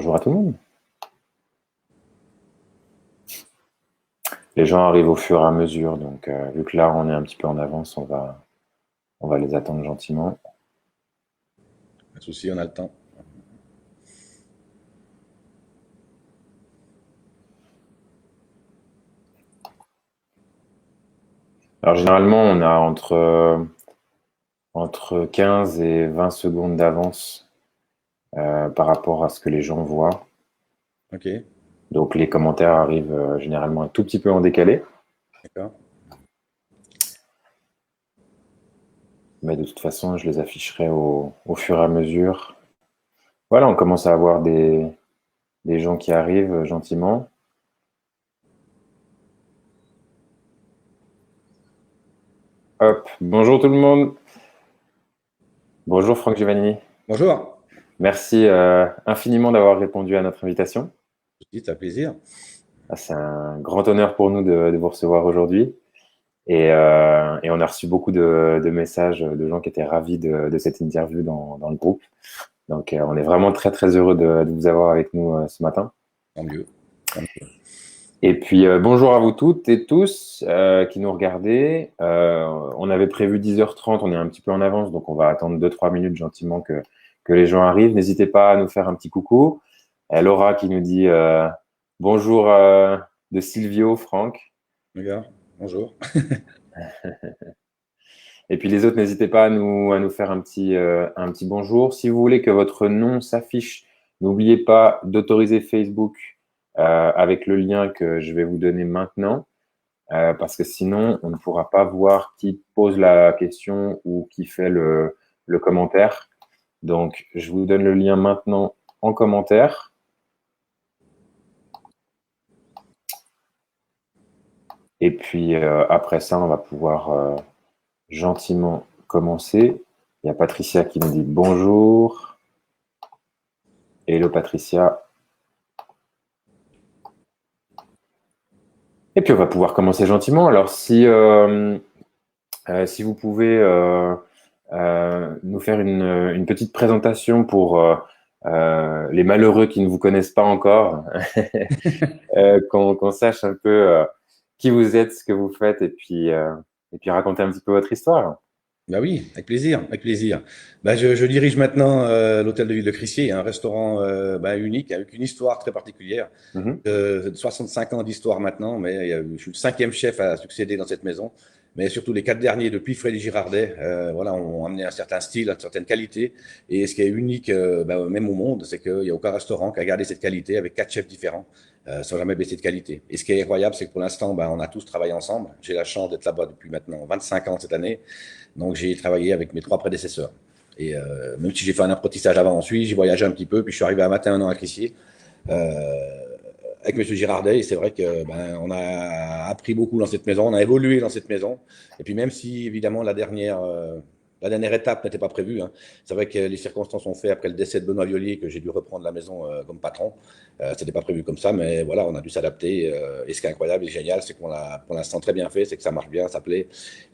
bonjour à tout le monde. Les gens arrivent au fur et à mesure, donc vu que là on est un petit peu en avance, on va les attendre gentiment. Pas de souci, on a le temps. Alors généralement on a entre 15 et 20 secondes d'avance par rapport à ce que les gens voient. Ok, Donc les commentaires arrivent généralement un tout petit peu en décalé, d'accord. mais de toute façon je les afficherai au fur et à mesure. Voilà, on commence à avoir des gens qui arrivent gentiment. Hop, bonjour tout le monde. Bonjour Franck Giovanni. Bonjour. Merci infiniment d'avoir répondu à notre invitation. C'est un plaisir. Ah, c'est un grand honneur pour nous de vous recevoir aujourd'hui. Et on a reçu beaucoup de messages de gens qui étaient ravis de cette interview dans le groupe. Donc, on est vraiment très, très heureux de vous avoir avec nous ce matin. Tant mieux. Tant mieux. Et puis, bonjour à vous toutes et tous qui nous regardez. On avait prévu 10h30, on est un petit peu en avance, donc on va attendre 2-3 minutes gentiment que les gens arrivent. N'hésitez pas à nous faire un petit coucou. Laura qui nous dit bonjour de Silvio, Franck. Regarde, bonjour. Et puis les autres, n'hésitez pas à nous faire un petit bonjour. Si vous voulez que votre nom s'affiche, n'oubliez pas d'autoriser Facebook avec le lien que je vais vous donner maintenant, parce que sinon, on ne pourra pas voir qui pose la question ou qui fait le commentaire. Donc, je vous donne le lien maintenant en commentaire. Et puis, après ça, on va pouvoir gentiment commencer. Il y a Patricia qui nous dit bonjour. Hello Patricia. Et puis on va pouvoir commencer gentiment. Alors si vous pouvez nous faire une petite présentation pour les malheureux qui ne vous connaissent pas encore, qu'on sache un peu qui vous êtes, ce que vous faites, et puis raconter un petit peu votre histoire. Bah oui, avec plaisir, avec plaisir. Bah je dirige maintenant l'hôtel de ville de Crissier, un restaurant unique avec une histoire très particulière. Mhm. 65 ans d'histoire maintenant, mais je suis le cinquième chef à succéder dans cette maison. Mais surtout les 4 derniers, depuis Freddy Girardet, voilà, ont amené un certain style, une certaine qualité. Et ce qui est unique, même au monde, c'est qu'il n'y a aucun restaurant qui a gardé cette qualité avec 4 chefs différents, sans jamais baisser de qualité. Et ce qui est incroyable, c'est que pour l'instant, on a tous travaillé ensemble. J'ai la chance d'être là-bas depuis maintenant 25 ans cette année. Donc j'ai travaillé avec mes 3 prédécesseurs. Et même si j'ai fait un apprentissage avant en Suisse, j'ai voyagé un petit peu, puis je suis arrivé à matin un an à Crissier. Avec Monsieur Girardet, et c'est vrai que on a appris beaucoup dans cette maison, on a évolué dans cette maison. Et puis même si évidemment la dernière étape n'était pas prévue, hein, c'est vrai que les circonstances ont fait après le décès de Benoît Violier que j'ai dû reprendre la maison comme patron. C'était pas prévu comme ça, mais voilà, on a dû s'adapter. Et ce qui est incroyable et génial, c'est qu'on l'a pour l'instant très bien fait, c'est que ça marche bien, ça plaît,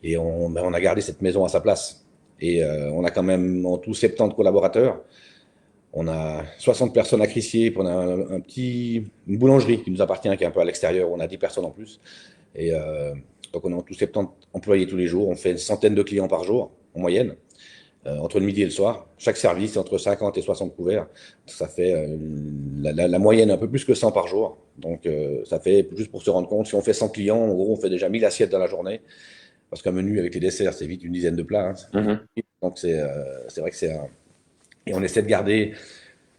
et on a gardé cette maison à sa place. Et on a quand même en tout 70 collaborateurs. On a 60 personnes à Crissier, puis on a une boulangerie qui nous appartient, qui est un peu à l'extérieur. On a 10 personnes en plus. Et donc, on est en tout 70 employés tous les jours. On fait une centaine de clients par jour, en moyenne, entre le midi et le soir. Chaque service, c'est entre 50 et 60 couverts. Ça fait la moyenne, un peu plus que 100 par jour. Donc, ça fait, juste pour se rendre compte, si on fait 100 clients, en gros, on fait déjà 1000 assiettes dans la journée. Parce qu'un menu avec les desserts, c'est vite une dizaine de plats, hein. Mhm. Donc, c'est vrai que c'est un. Et on essaie de garder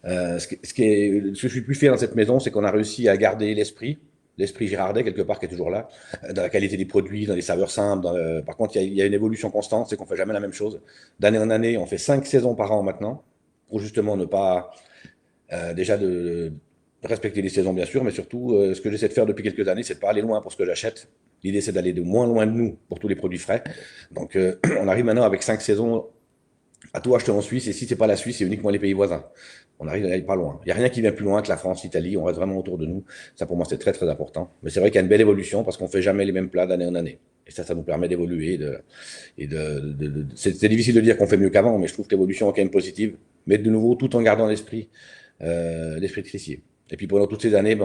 ce que je suis plus fier dans cette maison, c'est qu'on a réussi à garder l'esprit Girardet quelque part qui est toujours là, dans la qualité des produits, dans les saveurs simples. Par contre, il y a une évolution constante, c'est qu'on fait jamais la même chose. D'année en année, on fait 5 saisons par an maintenant, pour justement ne pas déjà de respecter les saisons bien sûr, mais surtout ce que j'essaie de faire depuis quelques années, c'est de pas aller loin pour ce que j'achète. L'idée, c'est d'aller de moins loin de nous pour tous les produits frais. Donc, on arrive maintenant avec 5 saisons à tout acheter en Suisse, et si c'est pas la Suisse, c'est uniquement les pays voisins. On arrive à aller pas loin. Il n'y a rien qui vient plus loin que la France, l'Italie, on reste vraiment autour de nous. Ça, pour moi, c'est très, très important. Mais c'est vrai qu'il y a une belle évolution parce qu'on fait jamais les mêmes plats d'année en année. Et ça nous permet d'évoluer. C'est difficile de dire qu'on fait mieux qu'avant, mais je trouve que l'évolution est quand même positive. Mais de nouveau, tout en gardant l'esprit l'esprit de Crissier. Et puis pendant toutes ces années,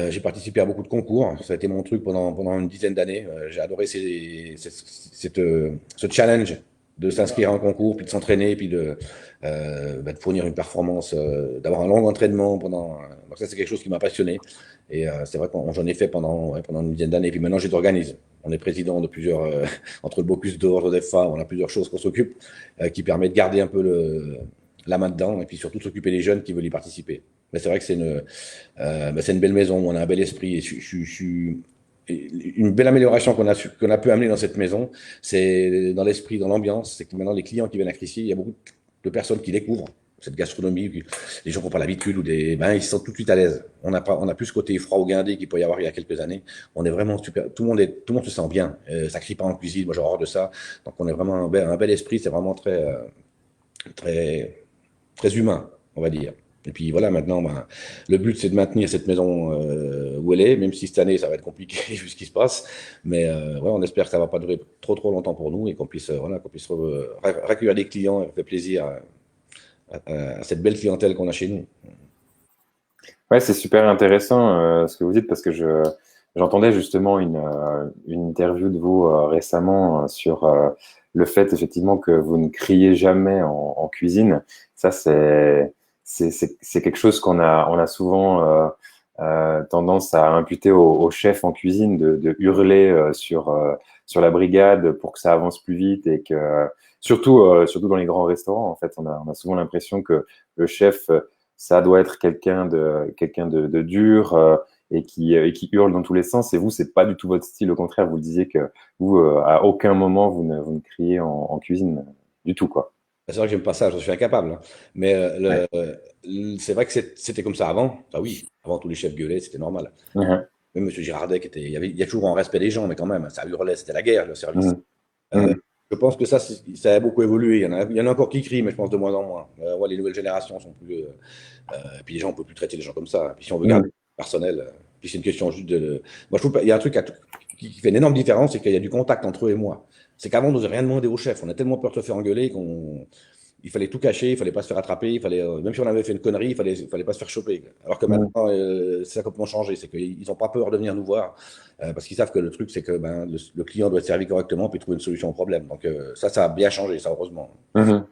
j'ai participé à beaucoup de concours. Ça a été mon truc pendant une dizaine d'années. J'ai adoré ce challenge de s'inscrire à un concours, puis de s'entraîner, puis de fournir une performance, d'avoir un long entraînement pendant. Donc ça, c'est quelque chose qui m'a passionné. Et c'est vrai que j'en ai fait pendant une dizaine d'années. Puis maintenant, je t'organise. On est président de plusieurs, entre le Bocuse d'Or, le DEFA, on a plusieurs choses qu'on s'occupe, qui permet de garder un peu la main dedans, et puis surtout de s'occuper des jeunes qui veulent y participer. Mais c'est vrai que c'est une belle maison, on a un bel esprit. Une belle amélioration qu'on a pu amener dans cette maison, c'est dans l'esprit, dans l'ambiance. C'est que maintenant, les clients qui viennent à Crissier, il y a beaucoup de personnes qui découvrent cette gastronomie. Les gens qui n'ont pas l'habitude, ils se sentent tout de suite à l'aise. On a plus ce côté froid ou guindé qu'il peut y avoir il y a quelques années. On est vraiment super. Tout le monde se sent bien. Ça crie pas en cuisine. Moi, j'ai horreur de ça. Donc, on est vraiment un bel esprit. C'est vraiment très, très humain, on va dire. Et puis voilà, maintenant, le but, c'est de maintenir cette maison où elle est, même si cette année, ça va être compliqué vu ce qui se passe. Mais ouais, on espère que ça ne va pas durer trop, trop longtemps pour nous et qu'on puisse, voilà, recueillir des clients et faire plaisir à cette belle clientèle qu'on a chez nous. Ouais, c'est super intéressant ce que vous dites parce que j'entendais justement une interview de vous récemment sur le fait effectivement que vous ne criez jamais en cuisine. Ça, c'est quelque chose on a souvent tendance à imputer aux chefs en cuisine de hurler sur la brigade pour que ça avance plus vite et que surtout dans les grands restaurants, en fait, on a souvent l'impression que le chef ça doit être quelqu'un de dur et qui hurle dans tous les sens. Et vous, c'est pas du tout votre style. Au contraire, vous disiez que vous, à aucun moment, vous ne criez en cuisine du tout, quoi. C'est vrai que j'aime pas ça, je suis incapable, hein. Mais Ouais. c'est vrai que c'était comme ça avant. Enfin oui, avant tous les chefs gueulaient, c'était normal. Mhm. Même Monsieur Girardet, il y a toujours un respect des gens, mais quand même, ça hurlait, c'était la guerre, le service. Mhm. Euh, Mhm. je pense que ça a beaucoup évolué. Il y en a encore qui crient, mais je pense de moins en moins. Ouais, les nouvelles générations sont plus. Et puis les gens, on ne peut plus traiter les gens comme ça. Et puis si on veut garder Mhm. le personnel, puis c'est une question juste de. Moi, je trouve qu'il y a un truc qui fait une énorme différence, c'est qu'il y a du contact entre eux et moi. C'est qu'avant, on n'osait rien demander au chef. On a tellement peur de se faire engueuler qu'on il fallait tout cacher, il fallait pas se faire attraper, même si on avait fait une connerie, il fallait pas se faire choper. Alors que Mhm. maintenant, ça a complètement changé. C'est qu'ils n'ont pas peur de venir nous voir parce qu'ils savent que le truc, c'est que le client doit être servi correctement puis trouver une solution au problème. Donc ça a bien changé, ça, heureusement. Mhm.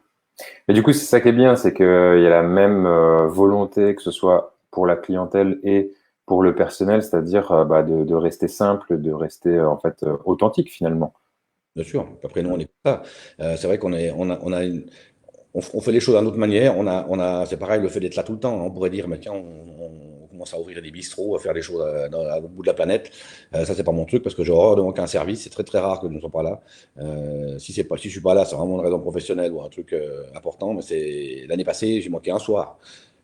Et du coup, c'est ça qui est bien, c'est qu'il y a la même volonté, que ce soit pour la clientèle et pour le personnel, c'est-à-dire bah, de rester simple, de rester en fait authentique finalement. Bien sûr. Après, nous, on est comme ça. C'est vrai on fait les choses d'une autre manière. C'est pareil, le fait d'être là tout le temps. On pourrait dire, mais tiens, on commence à ouvrir des bistrots, à faire des choses à l'autre bout de la planète. Ça, c'est pas mon truc parce que j'ai horreur de manquer un service. C'est très, très rare que je ne sois pas là. Si je suis pas là, c'est vraiment une raison professionnelle ou un truc important. Mais c'est l'année passée, j'ai manqué un soir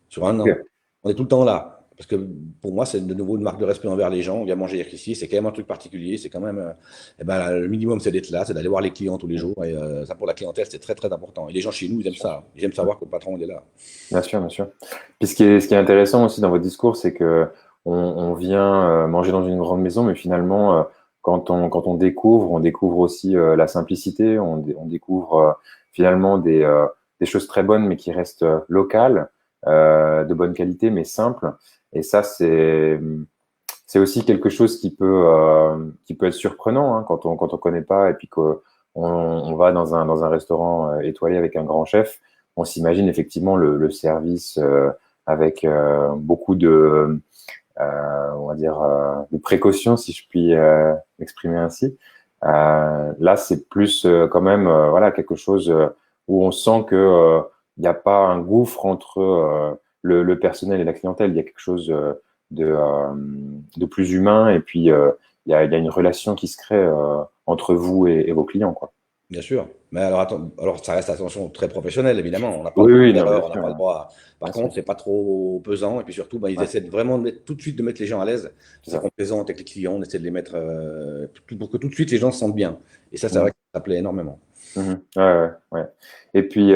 sur un an. Ok. On est tout le temps là. Parce que pour moi, c'est de nouveau une marque de respect envers les gens. On vient manger ici, c'est quand même un truc particulier. C'est quand même, le minimum, c'est d'être là, c'est d'aller voir les clients tous les jours. Et ça, pour la clientèle, c'est très, très important. Et les gens chez nous, ils aiment ça. Ils aiment savoir que le patron, il est là. Bien sûr, bien sûr. Puis ce qui est intéressant aussi dans votre discours, c'est que on vient manger dans une grande maison, mais finalement, quand on découvre aussi la simplicité, on découvre finalement des choses très bonnes, mais qui restent locales, de bonne qualité, mais simples. Et ça, c'est aussi quelque chose qui peut être surprenant hein, quand on connaît pas et puis on va dans un restaurant étoilé avec un grand chef. On s'imagine effectivement le service avec beaucoup on va dire, de précautions, si je puis m'exprimer ainsi. Là, c'est plus quand même voilà, quelque chose où on sent que il n'y a pas un gouffre entre le personnel et la clientèle. Il y a quelque chose de, euh, de plus humain et puis il y a une relation qui se crée entre vous et vos clients, quoi. Bien sûr. Mais alors, attends, alors ça reste attention très professionnelle, évidemment. On n'a pas le Oui, droit oui, non, bien d'erreur, on n'a sûr, pas le droit. Par bien sûr. contre, c'est pas trop pesant. Et puis surtout, ils Ouais, essaient vraiment tout de suite de mettre les gens à l'aise. c'est C'est ça. qu'on plaisante avec les clients, on essaie de les mettre pour que tout de suite les gens se sentent bien. Et ça, c'est Mhm, vrai que ça plaît énormément. mhm. Ouais, ouais, ouais. Et puis,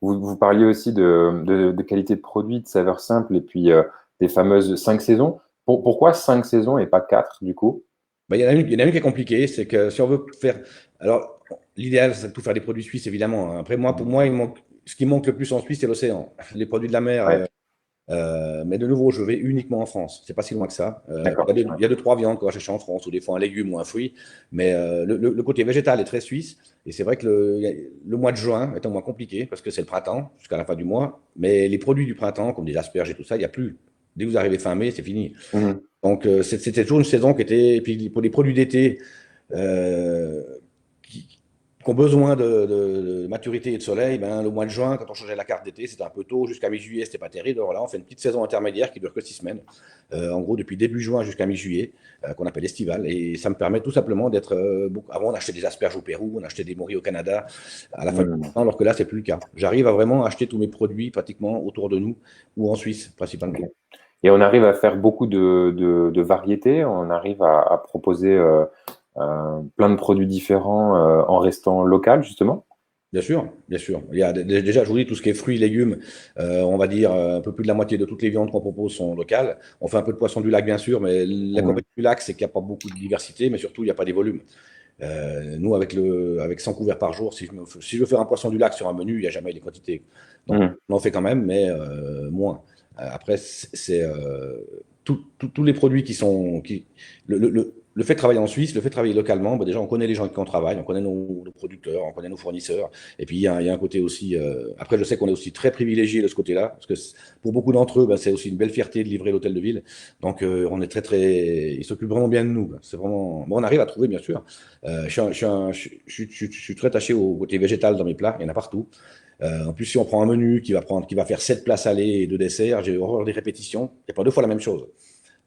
vous parliez aussi de qualité de produit, de saveur simple, et puis des fameuses 5 saisons. Pourquoi 5 saisons et pas quatre, du coup? Il y en a une qui est compliquée, c'est que si on veut faire. Alors, l'idéal, c'est de tout faire des produits suisses, évidemment, hein. Après, pour Mhm. moi, il manque. ce qui manque le plus en Suisse, c'est l'océan. Les produits de la mer. Ouais, Mais de nouveau, je vais uniquement en France. C'est pas si loin que ça. d'accord. Il y a deux, trois viandes qu'on va chercher en France, ou des fois un légume ou un fruit. Mais le côté végétal est très suisse. Et c'est vrai que le mois de juin est un mois compliqué parce que c'est le printemps jusqu'à la fin du mois. Mais les produits du printemps, comme des asperges et tout ça, il n'y a plus. Dès que vous arrivez fin mai, c'est fini. Mhm. Donc, c'était toujours une saison qui était. Et puis, pour les produits d'été, euh, qui, qui ont besoin de maturité et de soleil, ben, le mois de juin, quand on changeait la carte d'été, c'était un peu tôt, jusqu'à mi-juillet, c'était pas terrible. Alors là, on fait une petite saison intermédiaire qui dure que 6 semaines, en gros depuis début juin jusqu'à mi-juillet, qu'on appelle estivale. Et ça me permet tout simplement d'être. Avant, on achetait des asperges au Pérou, on achetait des morilles au Canada à la fin du Mhm. temps, alors que là, c'est plus le cas. J'arrive à vraiment acheter tous mes produits pratiquement autour de nous ou en Suisse principalement. Ok. Et on arrive à faire beaucoup de variétés, on arrive à proposer plein de produits différents en restant local, justement. Bien sûr, bien sûr. Il y a, déjà, je vous dis, tout ce qui est fruits, légumes, on va dire un peu plus de la moitié de toutes les viandes qu'on propose sont locales. On fait un peu de poisson du lac, bien sûr, mais Mhm. l'inconvénient du lac, c'est qu'il n'y a pas beaucoup de diversité, mais surtout, il n'y a pas des volumes. Nous, avec 100 couverts par jour, si je veux faire un poisson du lac sur un menu, il n'y a jamais les quantités. Donc, Mhm. on en fait quand même, mais moins. Après, tous les produits qui sont. Le fait de travailler en Suisse, le fait de travailler localement, bah déjà, on connaît les gens avec qui on travaille, on connaît nos producteurs, on connaît nos fournisseurs. Et puis, il y a un côté aussi. Après, je sais qu'on est aussi très privilégié de ce côté-là, parce que pour beaucoup d'entre eux, bah, c'est aussi une belle fierté de livrer l'hôtel de ville. Donc, on est très, très. Ils s'occupent vraiment bien de nous. C'est vraiment. Bon, on arrive à trouver, bien sûr. Je suis très attaché au côté végétal dans mes plats, il y en a partout. En plus, si on prend un menu qui va faire 7 plats salés et 2 desserts, j'ai horreur des répétitions. Il n'y a pas deux fois la même chose.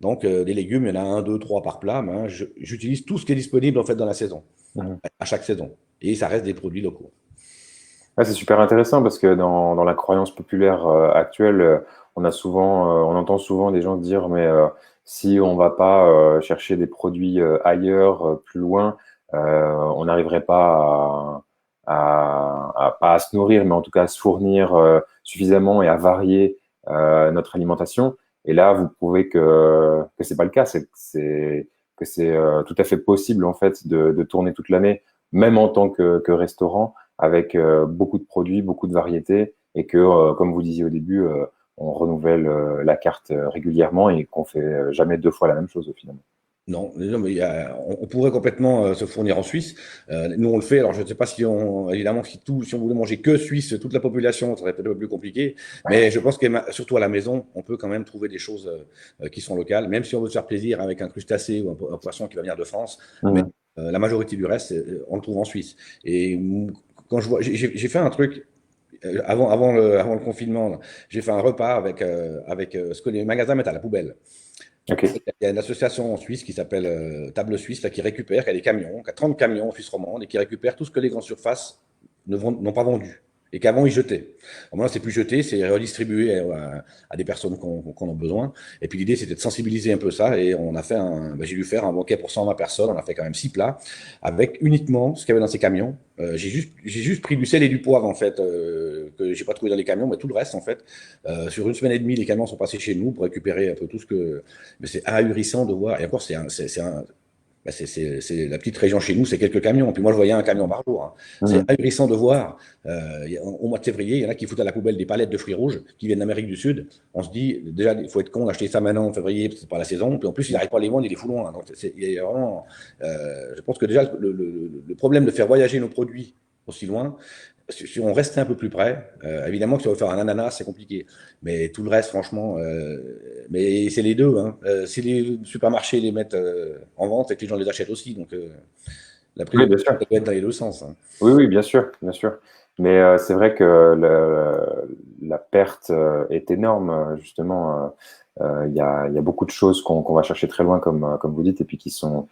Donc, des légumes, il y en a un, deux, trois par plat. Mais, hein, j'utilise tout ce qui est disponible en fait dans la saison, Mhm. à chaque saison. Et ça reste des produits locaux. Ouais, c'est super intéressant parce que dans la croyance populaire actuelle, on entend souvent des gens dire, mais si on va pas chercher des produits ailleurs, plus loin, on n'arriverait pas pas à se nourrir, mais en tout cas à se fournir suffisamment et à varier notre alimentation. Et là, vous prouvez que c'est pas le cas, que c'est tout à fait possible en fait de tourner toute l'année, même en tant que restaurant avec beaucoup de produits, beaucoup de variétés, et que, comme vous disiez au début, on renouvelle la carte régulièrement et qu'on fait jamais deux fois la même chose au final. Non, non, mais on pourrait complètement se fournir en Suisse. Nous, on le fait. Alors, je ne sais pas si évidemment, si on voulait manger que Suisse, toute la population, ça serait peut-être un peu plus compliqué. Mais je pense que surtout à la maison, on peut quand même trouver des choses qui sont locales, même si on veut se faire plaisir avec un crustacé ou un poisson qui va venir de France. Mais Mhm. la majorité du reste, on le trouve en Suisse. Et quand je vois, j'ai fait un truc. Avant le confinement, là. J'ai fait un repas avec ce que les magasins mettent à la poubelle. Ok. Il y a une association en Suisse qui s'appelle Table Suisse, là, qui récupère, qui a des camions, qui a 30 camions en Suisse romande et qui récupère tout ce que les grandes surfaces n'ont pas vendu et qu'avant ils jetaient. Alors maintenant, c'est plus jeté, c'est redistribué à des personnes qui en ont besoin. Et puis l'idée, c'était de sensibiliser un peu ça. Et on a fait j'ai dû faire un banquet pour 120 personnes. On a fait quand même 6 plats avec uniquement ce qu'il y avait dans ces camions. J'ai juste pris du sel et du poivre, en fait, que j'ai pas trouvé dans les camions, mais tout le reste, en fait, sur une semaine et demie, les camions sont passés chez nous pour récupérer un peu tout ce que. Mais c'est ahurissant de voir. Et encore, c'est la petite région chez nous, c'est quelques camions. Puis moi, je voyais un camion par jour, hein. C'est Mhm. ahurissant de voir. Au mois de février, il y en a qui foutent à la poubelle des palettes de fruits rouges qui viennent d'Amérique du Sud. On se dit, déjà, il faut être con d'acheter ça maintenant en février, parce que c'est pas la saison. Puis en plus, il n'arrive pas à les vendre, il les fout loin. Donc, il y a vraiment. Je pense que déjà, le problème de faire voyager nos produits aussi loin, si on restait un peu plus près, évidemment que si on veut faire un ananas, c'est compliqué. Mais tout le reste, franchement, mais c'est les deux, hein. Si les supermarchés les mettent en vente, et que les gens les achètent aussi. Donc, la prise de Oui, bien conscience sûr. doit être dans les deux sens, hein. Oui, oui, bien sûr, bien sûr. Mais c'est vrai que la perte est énorme, justement. Il y a beaucoup de choses qu'on va chercher très loin, comme vous dites, et puis qui sont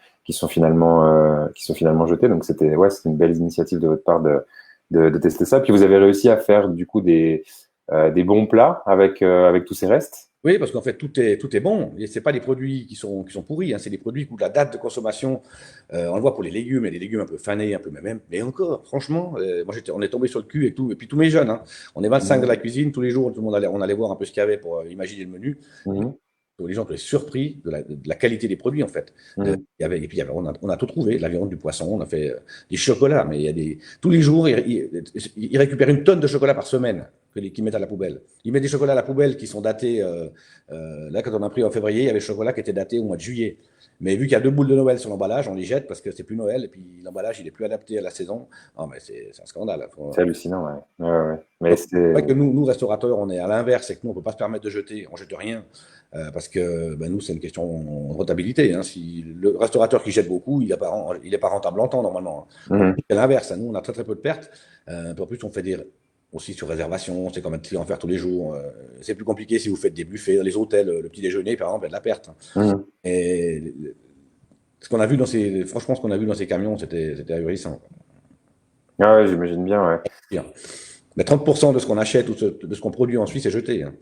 finalement jetées. Donc ouais, c'était une belle initiative de votre part de tester ça. Puis vous avez réussi à faire du coup des bons plats avec tous ces restes. Oui, parce qu'en fait, tout est bon. Et ce pas des produits qui sont pourris, hein. C'est des produits où la date de consommation, on le voit pour les légumes, il y a des légumes un peu fanés, un peu même. Mais encore, franchement, moi, on est tombé sur le cul et tout. Et puis tous mes jeunes, hein. On est 25 de Mhm. la cuisine, tous les jours, tout le monde on allait voir un peu ce qu'il y avait pour imaginer le menu. Mhm. Les gens étaient surpris de la qualité des produits, en fait. Et puis, on a tout trouvé, de la viande, du poisson, on a fait des chocolats, mais il y a tous les jours, ils récupèrent une tonne de chocolat par semaine qu'ils mettent à la poubelle. Ils mettent des chocolats à la poubelle qui sont datés, là, quand on a pris en février, il y avait le chocolat qui était daté au mois de juillet. Mais vu qu'il y a 2 boules de Noël sur l'emballage, on les jette parce que c'est plus Noël, et puis l'emballage, il est plus adapté à la saison. Non, mais c'est un scandale. C'est hallucinant, ouais. Ouais. Mais c'est vrai que nous, restaurateurs, on est à l'inverse, c'est que nous, on ne peut pas se permettre de jeter, on ne jette rien. Parce que nous, c'est une question de rentabilité. Hein. Si le restaurateur qui jette beaucoup, il n'est pas rentable longtemps, normalement. Hein. C'est l'inverse. Hein. Nous, on a très, très peu de pertes. En plus, on fait aussi sur réservation. C'est comme un client faire tous les jours. C'est plus compliqué si vous faites des buffets dans les hôtels. Le petit déjeuner, par exemple, il y a de la perte. Hein. Et franchement, ce qu'on a vu dans ces camions, c'était ahurissant. Ah ouais, j'imagine bien, ouais. Mais 30% de ce qu'on achète ou de ce qu'on produit en Suisse est jeté. Hein.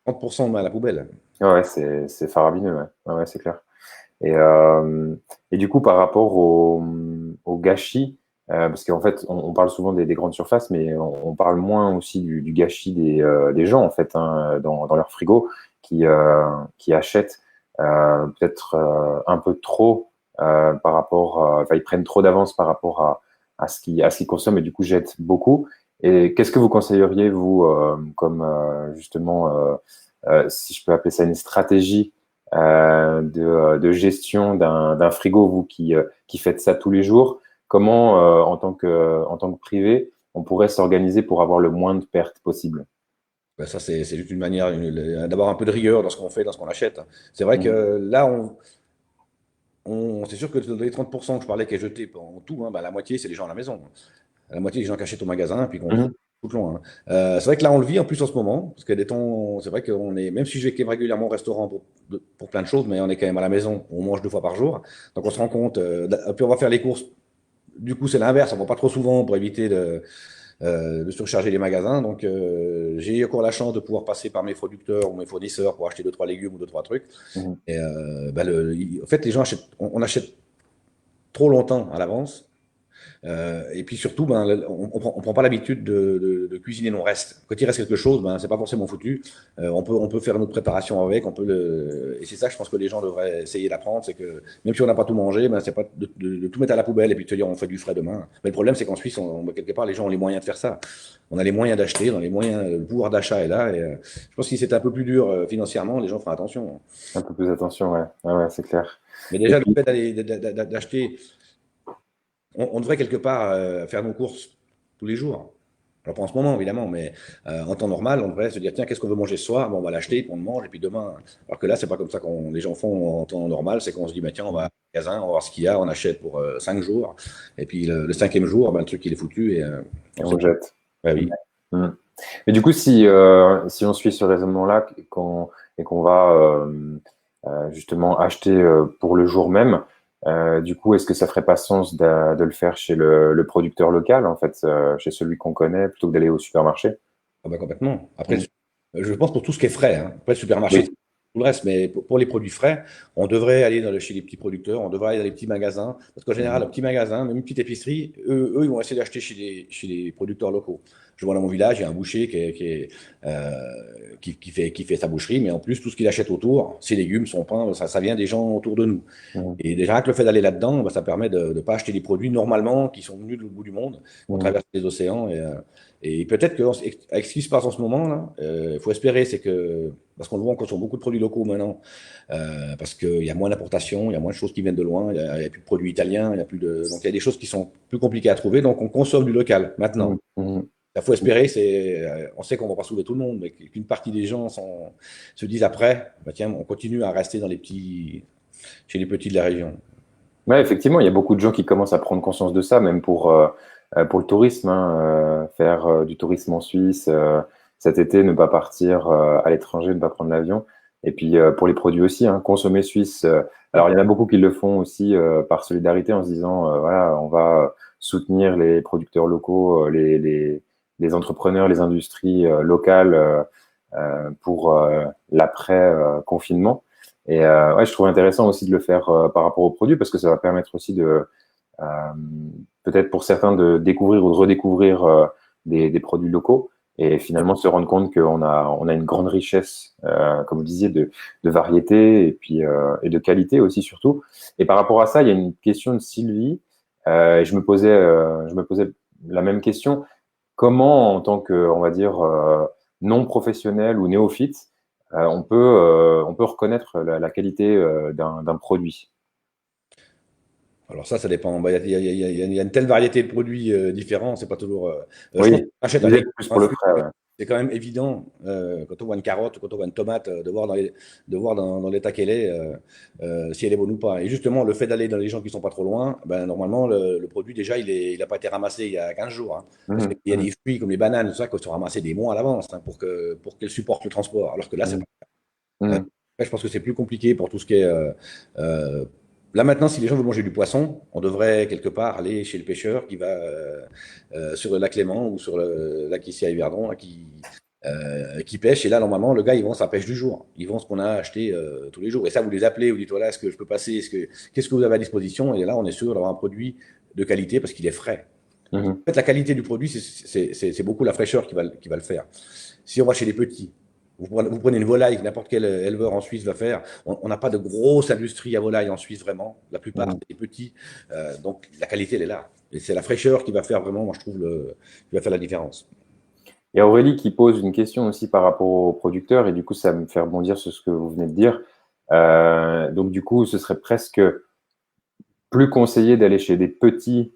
30% à la poubelle. Ouais, c'est faramineux, ouais, c'est clair. Et du coup, par rapport au gâchis, parce qu'en fait, on parle souvent des grandes surfaces, mais on parle moins aussi du gâchis des gens, en fait, hein, dans leur frigo, qui achètent peut-être un peu trop par rapport, ils prennent trop d'avance par rapport à ce qu'ils consomment et du coup jettent beaucoup. Et qu'est-ce que vous conseilleriez, vous, comme justement, si je peux appeler ça une stratégie de gestion d'un frigo, vous qui faites ça tous les jours, comment, en tant que privé, on pourrait s'organiser pour avoir le moins de pertes possible? Ça, c'est juste une manière d'avoir un peu de rigueur dans ce qu'on fait, dans ce qu'on achète. C'est vrai que là, c'est sûr que les 30% que je parlais qui est jeté en tout, hein, la moitié, c'est les gens à la maison. La moitié des gens qui achètent au magasin, puis qu'on trouve tout le long. Hein. C'est vrai que là, on le vit en plus en ce moment, parce qu'il y a des temps, c'est vrai qu'on est, même si je vais régulièrement au restaurant pour plein de choses, mais on est quand même à la maison, on mange 2 fois par jour. Donc on se rend compte, puis on va faire les courses. Du coup, c'est l'inverse, on ne va pas trop souvent pour éviter de surcharger les magasins. Donc, j'ai encore la chance de pouvoir passer par mes producteurs ou mes fournisseurs pour acheter 2-3 légumes ou 2-3 trucs. Et en fait, les gens on achète trop longtemps à l'avance. Et puis surtout, on prend pas l'habitude de cuisiner nos restes. Quand il reste quelque chose, c'est pas forcément foutu. On peut faire notre préparation avec. Et c'est ça, je pense que les gens devraient essayer d'apprendre, c'est que même si on n'a pas tout mangé, c'est pas de tout mettre à la poubelle et puis de se dire on fait du frais demain. Mais le problème, c'est qu'en Suisse, quelque part, les gens ont les moyens de faire ça. On a les moyens d'acheter, on a les moyens, le pouvoir d'achat est là. Et je pense que si c'était un peu plus dur financièrement, les gens feraient attention. Un peu plus attention, ouais. Ouais, c'est clair. Mais déjà, le fait d'acheter. On devrait quelque part faire nos courses tous les jours. Alors pas en ce moment évidemment, mais en temps normal, on devrait se dire tiens, qu'est-ce qu'on veut manger ce soir? Bon, on va l'acheter, puis on le mange, et puis demain. Alors que là, c'est pas comme ça que les gens font en temps normal, c'est qu'on se dit tiens, on va au magasin, on va voir ce qu'il y a, on achète pour 5 jours, et puis le 5e jour, le truc il est foutu et on le jette. Ouais, oui. Mais du coup, si on suit ce raisonnement-là et qu'on va justement acheter pour le jour même, du coup, est-ce que ça ferait pas sens de le faire chez le producteur local, en fait, chez celui qu'on connaît, plutôt que d'aller au supermarché? Complètement. Après, je pense pour tout ce qui est frais. Hein. Après, le supermarché, tout le reste, mais pour les produits frais, on devrait aller chez les petits producteurs, on devrait aller dans les petits magasins, parce qu'en général, un petit magasin, même une petite épicerie, eux ils vont essayer d'acheter chez les producteurs locaux. Je vois dans mon village, il y a un boucher qui fait sa boucherie, mais en plus, tout ce qu'il achète autour, ses légumes, son pain, ça vient des gens autour de nous. Et déjà que le fait d'aller là-dedans, ça permet de ne pas acheter des produits normalement qui sont venus de l'autre bout du monde, on traverse les océans. Et peut-être qu'avec ce qui se passe en ce moment, il faut espérer, c'est que, parce qu'on le voit, on consomme beaucoup de produits locaux maintenant, parce qu'il y a moins d'importations, il y a moins de choses qui viennent de loin, il n'y a plus de produits italiens, donc il y a des choses qui sont plus compliquées à trouver, donc on consomme du local maintenant. Il faut espérer, on sait qu'on ne va pas sauver tout le monde, mais qu'une partie des gens se disent après, tiens, on continue à rester chez les petits de la région. Oui, effectivement, il y a beaucoup de gens qui commencent à prendre conscience de ça, même pour le tourisme, hein, faire du tourisme en Suisse, cet été, ne pas partir à l'étranger, ne pas prendre l'avion. Et puis pour les produits aussi, hein, consommer suisse. Alors il y en a beaucoup qui le font aussi par solidarité en se disant voilà, on va soutenir les producteurs locaux, les entrepreneurs, les industries locales pour l'après confinement. Et je trouve intéressant aussi de le faire par rapport aux produits parce que ça va permettre aussi peut-être pour certains de découvrir ou de redécouvrir des produits locaux. et finalement se rendre compte qu'on a une grande richesse, comme vous disiez, de variété et de qualité aussi surtout. Et par rapport à ça, il y a une question de Sylvie. Et je me posais la même question. Comment, en tant que, on va dire, non professionnel ou néophyte, on peut reconnaître la qualité d'un produit? Alors ça dépend. Bah, il y a une telle variété de produits différents, c'est pas toujours. Je pense qu'on Oui, achète un vous êtes légume, plus un pour le fruit, frais, ouais. c'est quand même évident quand on voit une carotte, quand on voit une tomate, de voir dans l'état qu'elle est, si elle est bonne ou pas. Et justement, le fait d'aller dans les gens qui sont pas trop loin, ben, normalement, le produit, déjà, il a pas été ramassé il y a 15 jours, hein. Parce qu'il Mhm, y a des mhm, fruits comme les bananes, tout ça, qui sont ramassés des mois à l'avance, hein, pour qu'elles supportent le transport. Alors que là, c'est mhm, pas. mhm, Après, je pense que c'est plus compliqué pour tout ce qui est. Euh, Là maintenant, si les gens veulent manger du poisson, on devrait quelque part aller chez le pêcheur qui va sur le lac Léman ou sur le lac ici à Yverdon, là, qui pêche. Et là, normalement, le gars, il vend sa pêche du jour. Il vend ce qu'on a acheté tous les jours. Et ça, vous les appelez, vous dites voilà, est-ce que je peux passer, qu'est-ce que vous avez à disposition? Et là, on est sûr d'avoir un produit de qualité parce qu'il est frais. mhm. En fait, la qualité du produit, c'est beaucoup la fraîcheur qui va le faire. Si on va chez les petits, vous prenez une volaille que n'importe quel éleveur en Suisse va faire. On n'a pas de grosse industrie à volaille en Suisse, vraiment. La plupart, Mhm. c'est des petits. Donc, la qualité, elle est là. Et c'est la fraîcheur qui va faire vraiment, moi, je trouve, qui va faire la différence. Il y a Aurélie qui pose une question aussi par rapport aux producteurs, et du coup, ça me fait rebondir sur ce que vous venez de dire. Donc, du coup, ce serait presque plus conseillé d'aller chez des petits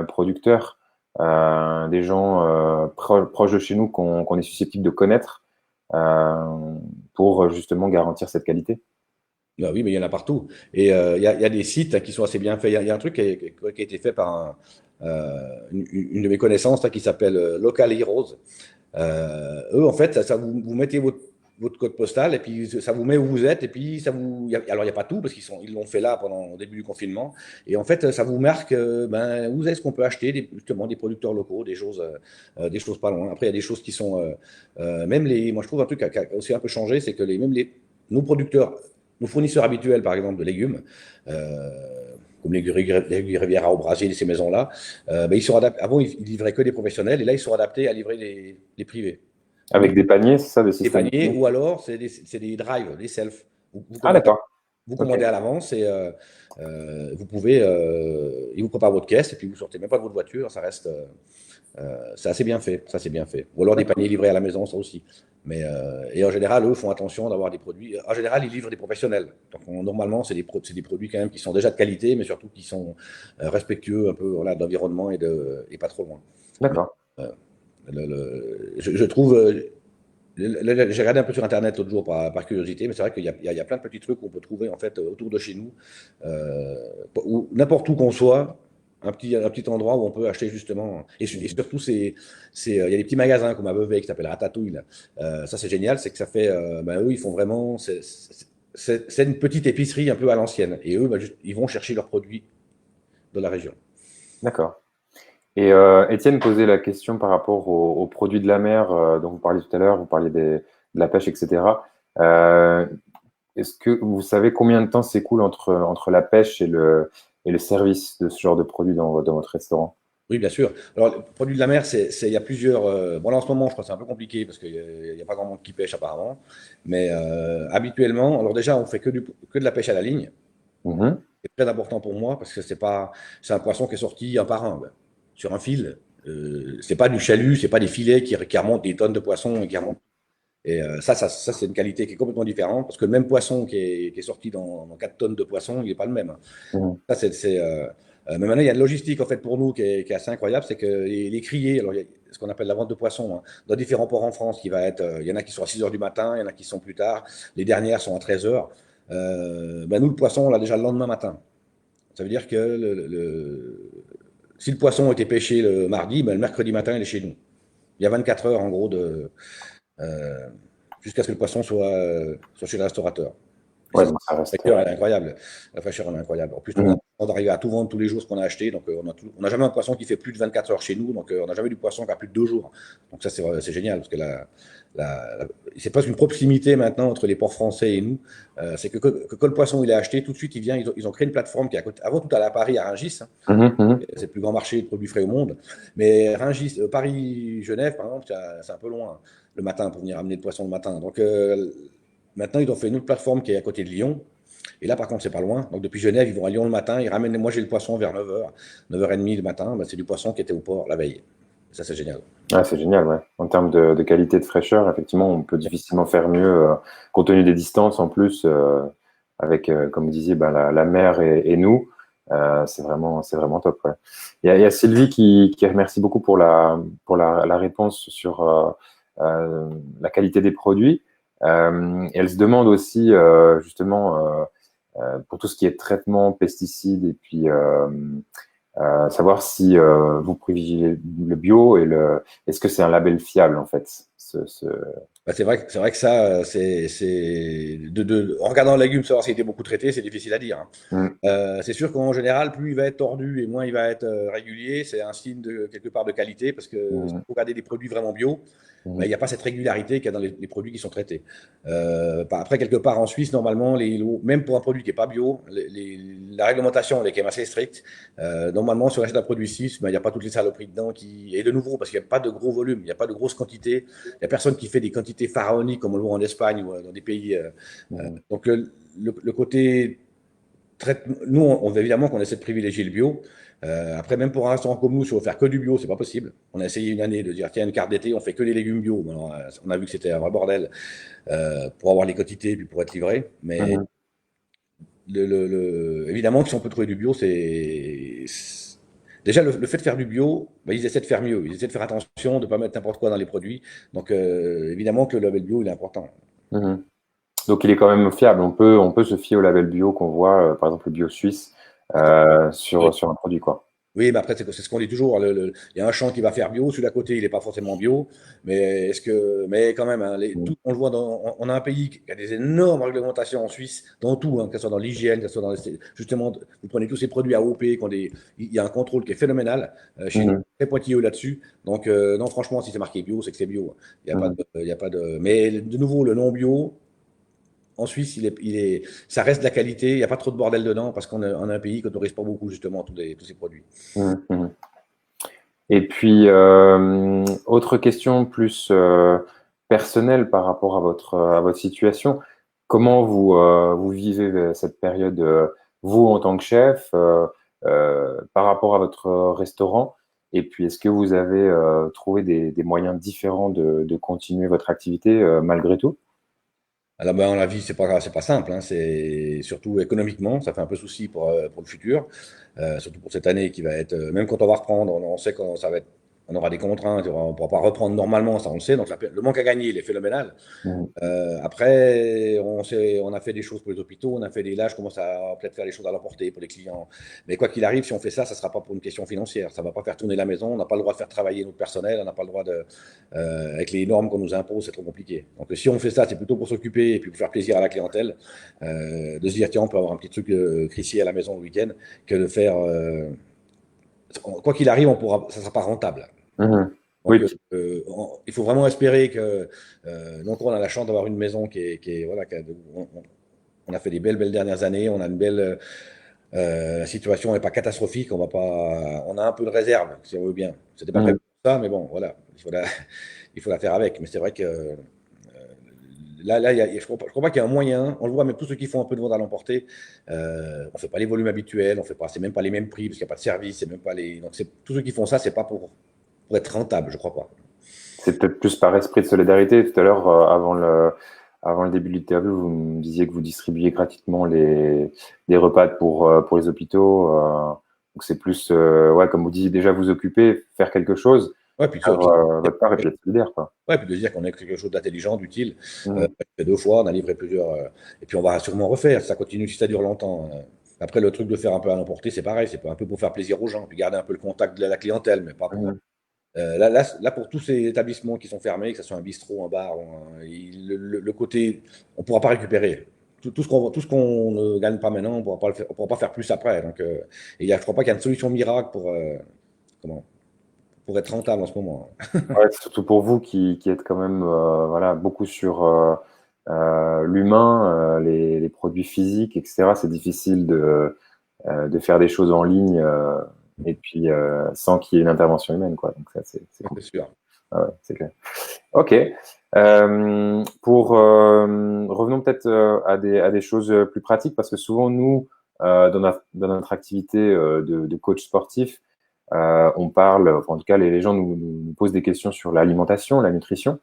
producteurs, des gens proches de chez nous qu'on est susceptible de connaître, euh, pour justement garantir cette qualité. Bah oui, mais il y en a partout. Et il y a des sites hein, qui sont assez bien faits. Il y a un truc qui a été fait par une de mes connaissances là, qui s'appelle Local Heroes. Eux, en fait, vous mettez votre code postal et puis ça vous met où vous êtes. Et puis, alors, il n'y a pas tout parce ils l'ont fait là pendant au début du confinement. Et en fait, ça vous marque ben, où est-ce qu'on peut acheter justement des producteurs locaux, des choses pas loin. Après, il y a des choses qui sont. Même moi, je trouve un truc qui a aussi un peu changé, c'est que nos producteurs, nos fournisseurs habituels, par exemple, de légumes, comme les Riviera au Brésil et ces maisons-là, ben, ils sont adaptés. Avant, ils livraient que des professionnels et là, ils sont adaptés à livrer les privés. Avec des paniers, c'est ça, des Des systèmes de paniers paniers? ou alors c'est des drives, des self. Ah, d'accord. Vous Ok. commandez à l'avance et vous pouvez, ils vous préparent votre caisse et puis vous sortez même pas de votre voiture, ça reste, c'est assez bien fait, ça c'est bien fait. Ou alors des D'accord. paniers livrés à la maison, ça aussi. Mais et en général, eux font attention d'avoir des produits. En général, ils livrent des professionnels. Donc normalement, c'est des produits quand même qui sont déjà de qualité, mais surtout qui sont respectueux un peu voilà, de l'environnement et pas trop loin. Mais, D'accord. euh, je trouve. J'ai regardé un peu sur Internet l'autre jour par curiosité, mais c'est vrai qu'il y a plein de petits trucs qu'on peut trouver en fait autour de chez nous, n'importe où qu'on soit, un petit endroit où on peut acheter justement. Et surtout, il y a des petits magasins comme à Vevey qui s'appelle Ratatouille. Là. Ça, c'est génial, c'est que ça fait, ben, eux, ils font vraiment, c'est une petite épicerie un peu à l'ancienne. Et eux, ben, ils vont chercher leurs produits de la région. D'accord. Et Étienne posait la question par rapport aux produits de la mer dont vous parliez tout à l'heure, vous parliez de la pêche, etc. Euh, Est-ce que vous savez combien de temps s'écoule entre la pêche et le service de ce genre de produit dans votre restaurant? Oui, bien sûr. Alors, les produits de la mer, il y a plusieurs. Bon, là, en ce moment, je crois que c'est un peu compliqué parce qu'il n'y a pas grand monde qui pêche apparemment. Mais habituellement, alors déjà, on fait que de la pêche à la ligne. Mhm. C'est très important pour moi parce que c'est un poisson qui est sorti un par un, ouais, sur un fil. C'est pas du chalut, c'est pas des filets qui remontent des tonnes de poissons et qui remontent. Et ça c'est une qualité qui est complètement différente parce que le même poisson qui est sorti dans 4 tonnes de poissons, il n'est pas le même. Mhm. Ça, mais maintenant, il y a une logistique en fait pour nous qui est assez incroyable, c'est que les criées, alors il y a ce qu'on appelle la vente de poissons, hein, dans différents ports en France, qui va être, il y en a qui sont à 6 heures du matin, il y en a qui sont plus tard, les dernières sont à 13 heures. Ben nous, le poisson, on l'a déjà le lendemain matin. Ça veut dire que si le poisson était pêché le mardi, ben, le mercredi matin, il est chez nous. Il y a 24 heures en gros euh, jusqu'à ce que le poisson soit chez le restaurateur. Et Ouais, ça, donc ça la reste. fraîcheur, elle est incroyable. La fraîcheur, elle est incroyable. En plus, on a Mhm. d'arriver à tout vendre tous les jours ce qu'on a acheté. Donc, on n'a jamais un poisson qui fait plus de 24 heures chez nous. Donc, on n'a jamais du poisson qui a plus de 2 jours. Donc, ça, c'est génial parce que c'est presque une proximité maintenant entre les ports français et nous. C'est que quand le poisson il est acheté, tout de suite, il vient. Ils ont créé une plateforme qui est à côté, avant tout à Paris, à Rungis. Hein. Mhm, mhm. C'est le plus grand marché de produits frais au monde. Mais Rungis, Paris-Genève, par exemple, c'est un peu loin le matin pour venir amener le poisson le matin. Donc, maintenant, ils ont fait une autre plateforme qui est à côté de Lyon. Et là, par contre, c'est pas loin. Donc, depuis Genève, ils vont à Lyon le matin. Ils ramènent, moi, j'ai le poisson vers 9h, 9h30 le matin. Ben, c'est du poisson qui était au port la veille. Ça, c'est génial. Ah, c'est génial, ouais. En termes de qualité de fraîcheur, effectivement, on peut difficilement faire mieux, compte tenu des distances en plus, avec, comme vous disiez, ben, la mer et nous. C'est vraiment top, ouais. Il y a Sylvie qui remercie beaucoup pour la réponse sur la qualité des produits. Et elle se demande aussi, justement, pour tout ce qui est traitement, pesticides, et puis savoir si vous privilégiez le bio est-ce que c'est un label fiable en fait, Bah, c'est vrai que ça, en regardant le légume, savoir s'il était beaucoup traité, c'est difficile à dire. Hein. Mm, C'est sûr qu'en général, plus il va être tordu et moins il va être régulier, c'est un signe de quelque part de qualité parce que si mm, vous regardez des produits vraiment bio, ben, il mm, n'y a pas cette régularité qu'il y a dans les produits qui sont traités. Après, quelque part en Suisse, normalement, même pour un produit qui n'est pas bio, la réglementation elle est quand même assez stricte. Normalement, si on achète un produit suisse, ben, il n'y a pas toutes les saloperies dedans et de nouveau, parce qu'il n'y a pas de gros volume, il n'y a pas de grosses quantités, il n'y a personne qui fait des quantités pharaoniques comme on le voit en Espagne ou dans des pays. mm, Donc, le côté nous, évidemment qu'on essaie de privilégier le bio. Après, même pour un restaurant comme nous, si on veut faire que du bio, c'est pas possible. On a essayé une année de dire, tiens, une carte d'été, on fait que des légumes bio. Alors, on a vu que c'était un vrai bordel pour avoir les quantités et puis pour être livré. Mais mm. évidemment que si on peut trouver du bio, déjà le fait de faire du bio, bah, ils essaient de faire mieux. Ils essaient de faire attention, de ne pas mettre n'importe quoi dans les produits. Donc, évidemment que le label bio, il est important. Mhm. Donc il est quand même fiable. On peut se fier au label bio qu'on voit, par exemple le bio suisse, sur un produit, quoi. Oui, mais après, c'est ce qu'on dit toujours. Il y a un champ qui va faire bio, celui d'à côté, il n'est pas forcément bio. Mais quand même, hein, Mm, on le voit, on a un pays qui a des énormes réglementations en Suisse, dans tout, hein, que ce soit dans l'hygiène, que ce soit justement, vous prenez tous ces produits AOP, il y a un contrôle qui est phénoménal. Chez nous, mhm, très pointilleux là-dessus. Donc, non, franchement, si c'est marqué bio, c'est que c'est bio. Il n'y a pas mhm. de, il y a pas de. Mais de nouveau, le non bio, en Suisse, ça reste de la qualité. Il n'y a pas trop de bordel dedans parce qu'on a un pays qui n'autorise pas beaucoup, justement, tous ces produits. Mhm, mhm. Et puis, autre question plus personnelle par rapport à votre situation. Comment vous vivez cette période, vous en tant que chef, par rapport à votre restaurant? Et puis, est-ce que vous avez trouvé des moyens différents de continuer votre activité malgré tout? Alors, ben, la vie, c'est pas simple. Hein. C'est surtout économiquement, ça fait un peu souci pour le futur, surtout pour cette année qui va être. Même quand on va reprendre, on sait quand ça va être. On aura des contraintes, on ne pourra pas reprendre normalement, ça on le sait. Donc, le manque à gagner, il est phénoménal. Mhm, Après, on a fait des choses pour les hôpitaux, on a fait là, je commence à peut-être faire des choses à l'emporter pour les clients. Mais quoi qu'il arrive, si on fait ça, ça ne sera pas pour une question financière. Ça ne va pas faire tourner la maison, on n'a pas le droit de faire travailler notre personnel, on n'a pas le droit avec les normes qu'on nous impose, c'est trop compliqué. Donc si on fait ça, c'est plutôt pour s'occuper et puis pour faire plaisir à la clientèle, de se dire, tiens, on peut avoir un petit truc crissier à la maison le week-end, que de faire. Quoi qu'il arrive, ça ne sera pas rentable. mhm. Donc, Oui. il faut vraiment espérer que. Donc, on a la chance d'avoir une maison voilà, on a fait des belles dernières années. On a une belle. La situation n'est pas catastrophique. On a un peu de réserve, si on veut bien. C'était pas prévu Mhm, pour ça, mais bon, voilà. Il faut la faire avec. Mais c'est vrai que là, je crois pas qu'il y a un moyen. On le voit, même tous ceux qui font un peu de vente à l'emporter, on fait pas les volumes habituels. On fait pas. C'est même pas les mêmes prix parce qu'il n'y a pas de service. C'est même pas les. Donc, tous ceux qui font ça, c'est pas pour être rentable, je crois pas. C'est peut-être plus par esprit de solidarité. Tout à l'heure, avant le début de l'interview, vous me disiez que vous distribuiez gratuitement les repas pour les hôpitaux. Donc c'est plus, ouais, comme vous disiez, déjà vous occuper, faire quelque chose, Ouais, puis, faire votre part et puis être solidaire, quoi. ouais, puis de dire qu'on a quelque chose d'intelligent, d'utile. Mhm. On fait 2 fois, on a livré plusieurs. Et puis on va sûrement refaire. Ça continue si ça dure longtemps. Après, le truc de faire un peu à l'emporter, c'est pareil. C'est un peu pour faire plaisir aux gens, puis garder un peu le contact de la clientèle, mais pas pour. Mhm. Là, pour tous ces établissements qui sont fermés, que ce soit un bistrot, un bar, le côté, on ne pourra pas récupérer. tout ce qu'on ne gagne pas maintenant, on ne pourra pas le faire, on pourra pas faire plus après. Donc, et je ne crois pas qu'il y a une solution miracle comment, pour être rentable en ce moment. Ouais, surtout pour vous qui êtes quand même voilà, beaucoup sur l'humain, les produits physiques, etc. C'est difficile de faire des choses en ligne et puis sans qu'il y ait une intervention humaine, quoi. Donc ça, c'est cool. C'est sûr. Ah ouais, c'est clair. Ok. Revenons peut-être à des choses plus pratiques, parce que souvent, nous, dans notre activité de coach sportif, on parle, enfin, en tout cas, les gens nous posent des questions sur l'alimentation, la nutrition.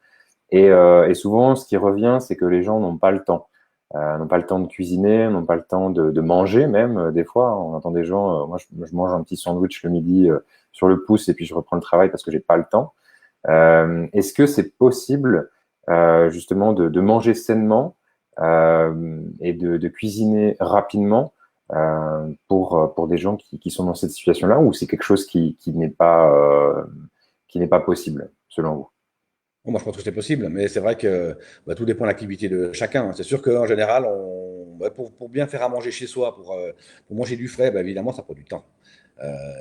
Et souvent, ce qui revient, c'est que les gens n'ont pas le temps. N'ont pas le temps de cuisiner, n'ont pas le temps de manger même. Des fois, on entend des gens, moi, je mange un petit sandwich le midi sur le pouce et puis je reprends le travail parce que j'ai pas le temps. Est-ce que c'est possible justement de manger sainement et de cuisiner rapidement pour des gens qui sont dans cette situation-là, ou c'est quelque chose qui n'est pas possible selon vous? Bon, moi, je pense que c'est possible, mais c'est vrai que tout dépend de l'activité de chacun. C'est sûr qu'en général, pour bien faire à manger chez soi, pour manger du frais, évidemment, ça prend du temps.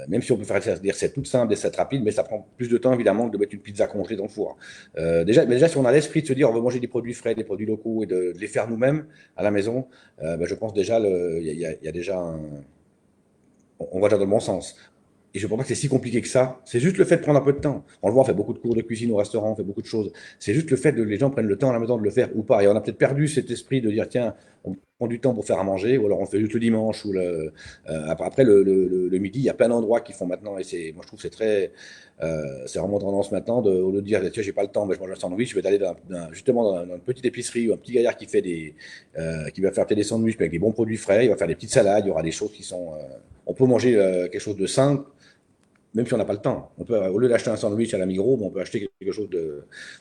Même si on peut faire des recettes toutes simples, des recettes rapides, mais ça prend plus de temps, évidemment, que de mettre une pizza congelée dans le four. Déjà, si on a l'esprit de se dire on veut manger des produits frais, des produits locaux et de les faire nous-mêmes à la maison, je pense déjà, il y a déjà on va déjà dans le bon sens. Et je ne pense pas que c'est si compliqué que ça. C'est juste le fait de prendre un peu de temps. On le voit, on fait beaucoup de cours de cuisine au restaurant, on fait beaucoup de choses. C'est juste le fait que les gens prennent le temps à la maison de le faire ou pas. Et on a peut-être perdu cet esprit de dire, tiens, on prend du temps pour faire à manger, ou alors on le fait juste le dimanche. Après, le midi, il y a plein d'endroits qui font maintenant. Et moi, je trouve que c'est vraiment tendance maintenant au lieu de dire, tiens, j'ai pas le temps, mais je mange un sandwich, je vais aller justement dans une petite épicerie ou un petit gaillard qui va faire peut-être des sandwichs avec des bons produits frais. Il va faire des petites salades, il y aura des choses qui sont. On peut manger quelque chose de simple même si on n'a pas le temps. Au lieu d'acheter un sandwich à la Migros, on peut acheter quelque chose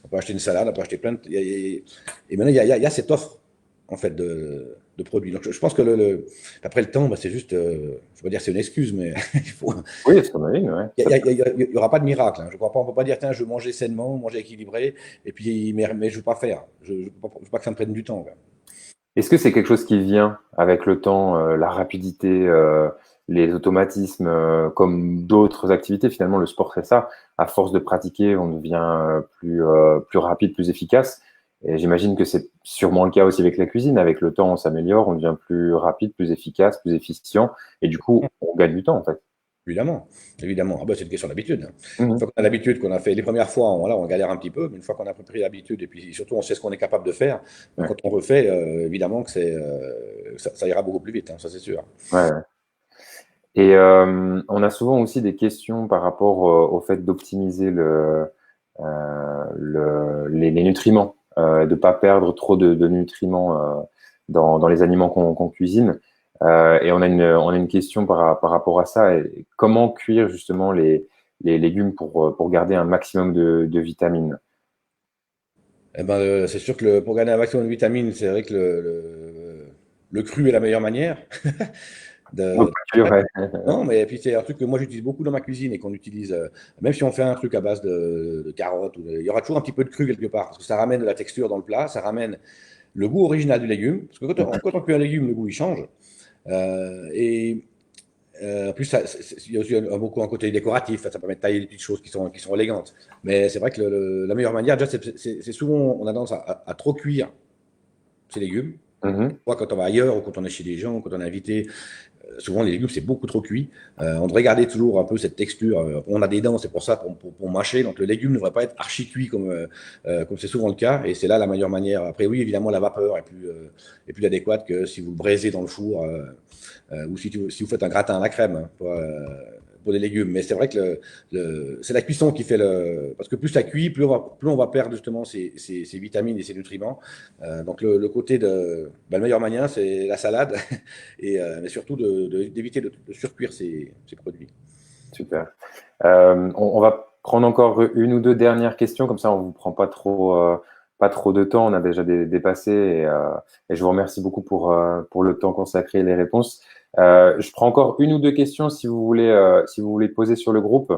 on peut acheter une salade, on peut acheter plein de. Et maintenant, il y a cette offre, en fait, de produits. Donc, je pense que après le temps, c'est juste, je ne veux pas dire c'est une excuse, mais Oui, c'est mon avis, ouais. il n'y aura pas de miracle. Hein. Je crois pas, on ne peut pas dire, tiens, je veux manger sainement, manger équilibré, et puis, mais je ne veux pas faire. Je ne veux pas que ça me prenne du temps. Quoi. Est-ce que c'est quelque chose qui vient avec le temps, la rapidité, les automatismes, comme d'autres activités? Finalement, le sport, c'est ça. À force de pratiquer, on devient plus rapide, plus efficace. Et j'imagine que c'est sûrement le cas aussi avec la cuisine. Avec le temps, on s'améliore, on devient plus rapide, plus efficace, plus efficient. Et du coup, on gagne du temps, en fait. Évidemment, évidemment. C'est une question d'habitude. Hein. Une Mhm. fois qu'on a l'habitude, qu'on a fait les premières fois, on galère un petit peu, mais une fois qu'on a pris l'habitude et puis surtout on sait ce qu'on est capable de faire, Ouais. quand on refait, évidemment que ça ira beaucoup plus vite, hein, ça c'est sûr. Ouais, ouais. Et on a souvent aussi des questions par rapport au fait d'optimiser les nutriments, de ne pas perdre trop de nutriments dans les aliments qu'on cuisine. Et on a une question par rapport à ça. Et comment cuire justement les légumes pour garder un maximum de vitamines? C'est sûr que pour gagner un maximum de vitamines, c'est vrai que le cru est la meilleure manière Donc, de cuire, ouais. non, mais puis c'est un truc que moi j'utilise beaucoup dans ma cuisine et qu'on utilise, même si on fait un truc à base de carottes, il y aura toujours un petit peu de cru quelque part, parce que ça ramène de la texture dans le plat, ça ramène le goût original du légume, parce que quand on cuit un légume, le goût il change. Et en plus, il y a aussi beaucoup un côté décoratif, ça permet de tailler des petites choses qui sont élégantes. Mais c'est vrai que la meilleure manière, déjà, c'est souvent, on a tendance à trop cuire ces légumes. Mhm. Quand on va ailleurs ou quand on est chez des gens, quand on est invité, souvent les légumes c'est beaucoup trop cuit. On devrait garder toujours un peu cette texture. On a des dents, c'est pour ça pour mâcher. Donc le légume ne devrait pas être archi cuit comme c'est souvent le cas. Et c'est là la meilleure manière. Après oui, évidemment la vapeur est plus adéquate que si vous le braisez dans le four ou si vous faites un gratin à la crème hein, pour les légumes. Mais c'est vrai que c'est la cuisson qui fait le. Parce que plus ça cuit, plus on va perdre justement ces vitamines et ces nutriments. Donc le côté la meilleure manière, c'est la salade, mais surtout d'éviter de surcuire ces produits. Super. On va prendre encore une ou deux dernières questions, comme ça on ne vous prend pas trop de temps, on a déjà dépassé et je vous remercie beaucoup pour le temps consacré et les réponses. Je prends encore une ou deux questions si vous voulez poser sur le groupe.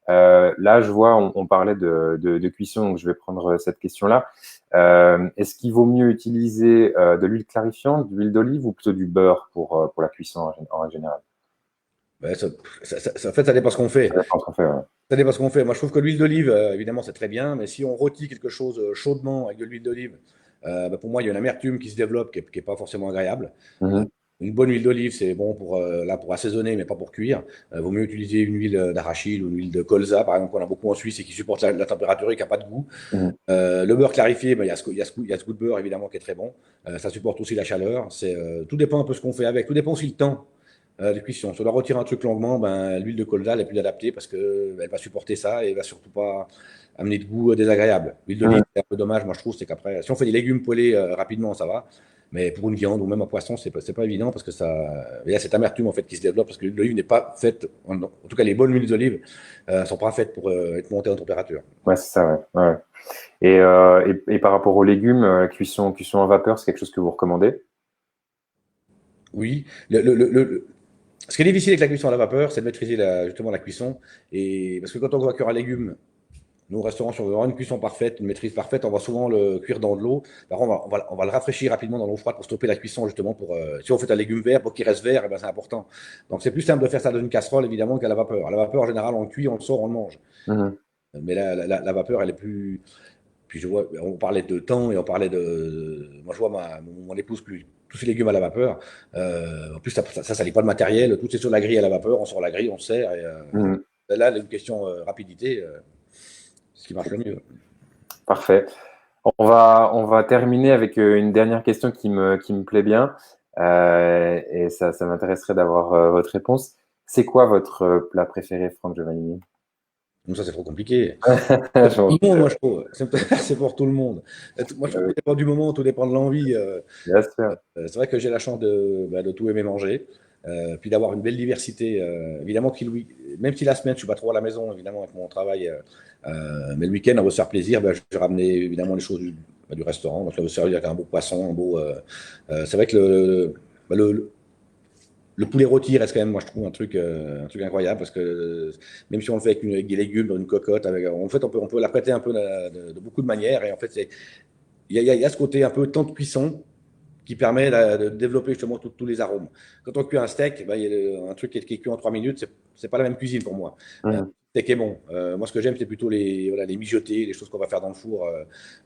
Là, je vois, on parlait de cuisson, donc je vais prendre cette question-là. Est-ce qu'il vaut mieux utiliser de l'huile clarifiante, de l'huile d'olive ou plutôt du beurre pour la cuisson en règle générale? Ouais, en fait, ça dépend ce qu'on fait. Ça dépend ce qu'on fait, ouais. Ça dépend ce qu'on fait. Moi, je trouve que l'huile d'olive, évidemment, c'est très bien, mais si on rôtit quelque chose chaudement avec de l'huile d'olive, bah, pour moi, il y a une amertume qui se développe qui est pas forcément agréable. Euh, Mhm, une bonne huile d'olive, c'est bon pour, là, pour assaisonner, mais pas pour cuire. Vaut mieux utiliser une huile d'arachide ou une huile de colza, par exemple, qu'on a beaucoup en Suisse et qui supporte la température et qui n'a pas de goût. mhm. Le beurre clarifié, bah, il y a ce goût de beurre, évidemment, qui est très bon. Ça supporte aussi la chaleur. Tout dépend un peu ce qu'on fait avec. Tout dépend aussi le temps de cuisson. Si on doit retirer un truc longuement, ben, l'huile de colza elle est plus adaptée parce qu'elle va supporter ça et elle va surtout pas amener de goût désagréable. L'huile d'olive, Mhm. c'est un peu dommage, moi je trouve, c'est qu'après, si on fait des légumes poêlés rapidement, ça va. Mais pour une viande ou même un poisson, c'est pas évident parce que il y a cette amertume en fait qui se développe parce que l'huile d'olive n'est pas faite, en tout cas les bonnes huiles d'olive sont pas faites pour être montées en température. Ouais, c'est ça, ouais. Ouais. Et par rapport aux légumes, la cuisson en vapeur, c'est quelque chose que vous recommandez? Oui, ce qui est difficile avec la cuisson à la vapeur, c'est de maîtriser justement la cuisson. Et parce que quand on voit cuire un légume, nous, au restaurant, si on veut avoir une cuisson parfaite, une maîtrise parfaite, on va souvent le cuire dans de l'eau. Par contre, on va le rafraîchir rapidement dans l'eau froide pour stopper la cuisson, justement. Si on fait un légume vert, pour qu'il reste vert, eh ben, c'est important. Donc, c'est plus simple de faire ça dans une casserole, évidemment, qu'à la vapeur. À la vapeur, en général, on le cuit, on le sort, on le mange. Mhm. Mais la vapeur, elle est plus. Puis je vois, on parlait de temps et on parlait de. Moi, je vois mon épouse tous ces légumes à la vapeur. En plus, ça salit pas de matériel. Tout est sur la grille à la vapeur. On sort la grille, on sert. Mhm. Là, une question rapidité, ce qui marche le mieux. Parfait. On va terminer avec une dernière question qui me plaît bien. Et ça m'intéresserait d'avoir votre réponse. C'est quoi votre plat préféré, Franck Giovannini? Donc ça, c'est trop compliqué. Je Tout m'en le doute, monde, moi, je trouve. C'est pour tout le monde. Moi, je trouve que tout dépend du moment, tout dépend de l'envie. bien sûr. C'est vrai que j'ai la chance de tout aimer manger, puis d'avoir une belle diversité. Évidemment, même si la semaine, je suis pas trop à la maison, évidemment, avec mon travail, mais le week-end, on veut se faire plaisir, ben, je vais ramener évidemment les choses du restaurant. Donc, on veut se servir avec un beau poisson, c'est vrai que bah, le poulet rôti reste quand même, moi, je trouve un truc incroyable parce que même si on le fait avec des légumes dans une cocotte, en fait, on peut l'apprêter un peu de beaucoup de manières. Et en fait, il y a ce côté un peu temps de cuisson qui permet de développer justement tous les arômes. Quand on cuit un steak, ben, il y a un truc qui est cuit en 3 minutes, c'est pas la même cuisine pour moi. Mhm. Le steak est bon. Moi, ce que j'aime, c'est plutôt voilà, les mijotés, les choses qu'on va faire dans le four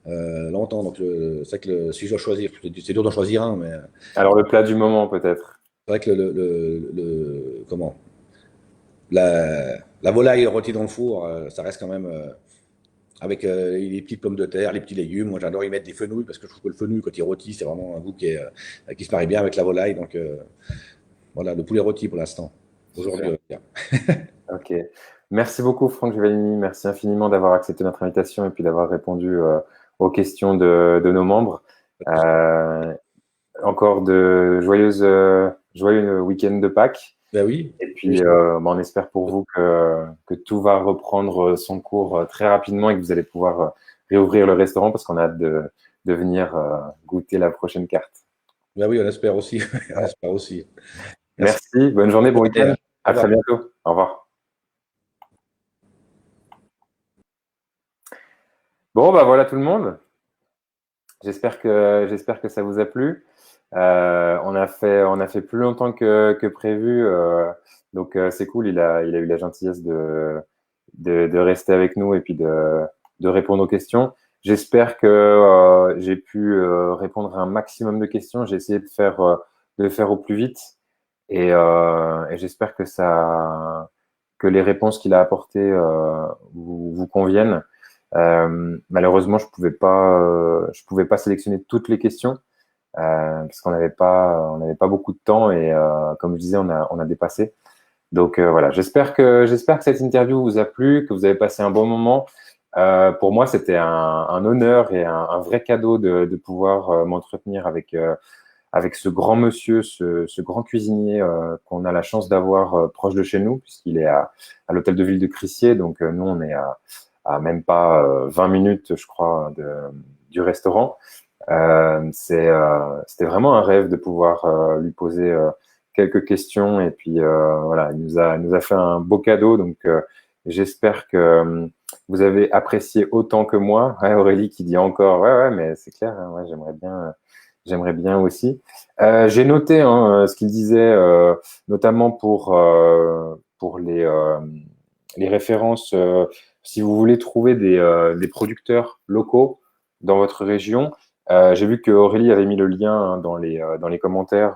longtemps. Donc, c'est vrai que si je dois choisir, c'est dur d'en choisir un, mais Alors, le plat du moment, peut-être. c'est vrai que comment, la volaille rôtie dans le four, ça reste quand même avec les petites pommes de terre, les petits légumes. Moi, j'adore y mettre des fenouils parce que je trouve que le fenouil, quand il rôtit, c'est vraiment un goût qui se marie bien avec la volaille. Donc, voilà, le poulet rôti pour l'instant. Aujourd'hui, Super. on va dire. Ok. Merci beaucoup, Franck Giovannini. Merci infiniment d'avoir accepté notre invitation et puis d'avoir répondu aux questions de nos membres. Euh, Encore joyeux week-end de Pâques. Ben oui. Et puis, on espère pour vous que tout va reprendre son cours très rapidement et que vous allez pouvoir réouvrir le restaurant parce qu'on a hâte de venir goûter la prochaine carte. Ben oui, on espère aussi. On espère aussi. Merci. Merci, bonne journée, bon week-end. Au À très revoir. bientôt. Au revoir. Bon, bah voilà tout le monde. J'espère que ça vous a plu. On a fait plus longtemps que prévu, donc c'est cool. Il a eu la gentillesse de rester avec nous et puis de répondre aux questions. J'espère que j'ai pu répondre à un maximum de questions. J'ai essayé de le faire au plus vite et j'espère que les réponses qu'il a apportées vous conviennent. Malheureusement, je pouvais pas sélectionner toutes les questions parce qu'on n'avait pas beaucoup de temps et comme je disais, on a dépassé. Donc voilà, j'espère que cette interview vous a plu, que vous avez passé un bon moment. Pour moi, c'était un honneur et un vrai cadeau de pouvoir m'entretenir avec ce grand monsieur, ce grand cuisinier qu'on a la chance d'avoir proche de chez nous, puisqu'il est à l'hôtel de ville de Crissier. Donc nous, on est à même pas 20 minutes, je crois, du restaurant. C'était vraiment un rêve de pouvoir lui poser quelques questions et puis voilà, il nous a fait un beau cadeau, donc J'espère que vous avez apprécié autant que moi. Ouais, Aurélie qui dit encore, ouais, mais c'est clair, hein, ouais, j'aimerais bien aussi. J'ai noté ce qu'il disait, notamment pour les références. Si vous voulez trouver des producteurs locaux dans votre région, j'ai vu que Aurélie avait mis le lien dans les commentaires.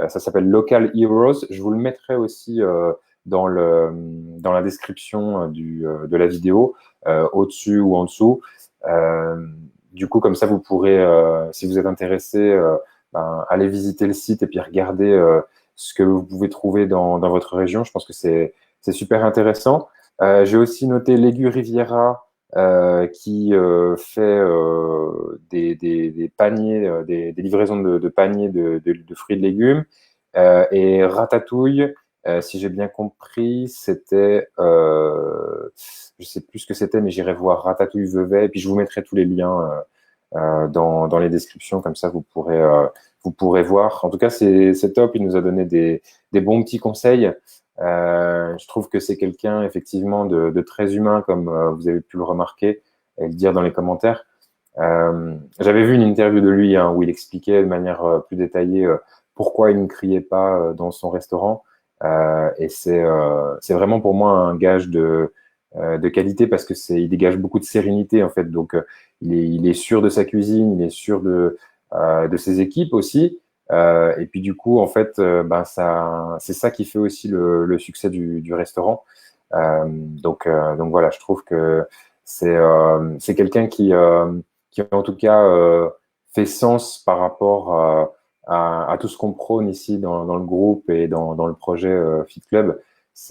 Ça s'appelle Local Heroes. Je vous le mettrai aussi dans la description de la vidéo, au-dessus ou en dessous. Euh, du coup, comme ça, vous pourrez, si vous êtes intéressé, aller visiter le site et puis regarder ce que vous pouvez trouver dans votre région. Je pense que c'est super intéressant. J'ai aussi noté l'Aigu Riviera qui fait des paniers, des livraisons de paniers de fruits et de légumes. Et Ratatouille, si j'ai bien compris, c'était, je sais plus ce que c'était, mais j'irai voir Ratatouille Vevey, et puis je vous mettrai tous les liens dans les descriptions, comme ça vous pourrez voir. En tout cas, c'est top, il nous a donné des bons petits conseils. Je trouve que c'est quelqu'un effectivement de très humain, comme vous avez pu le remarquer et le dire dans les commentaires. J'avais vu une interview de lui où il expliquait de manière plus détaillée pourquoi il ne criait pas dans son restaurant. Et c'est vraiment pour moi un gage de qualité parce que il dégage beaucoup de sérénité en fait. Donc il est sûr de sa cuisine, il est sûr de ses équipes aussi. Et puis du coup, en fait, c'est ça qui fait aussi le succès du restaurant. Donc voilà, je trouve que c'est quelqu'un qui en tout cas fait sens par rapport à tout ce qu'on prône ici dans le groupe et dans le projet Fit Club.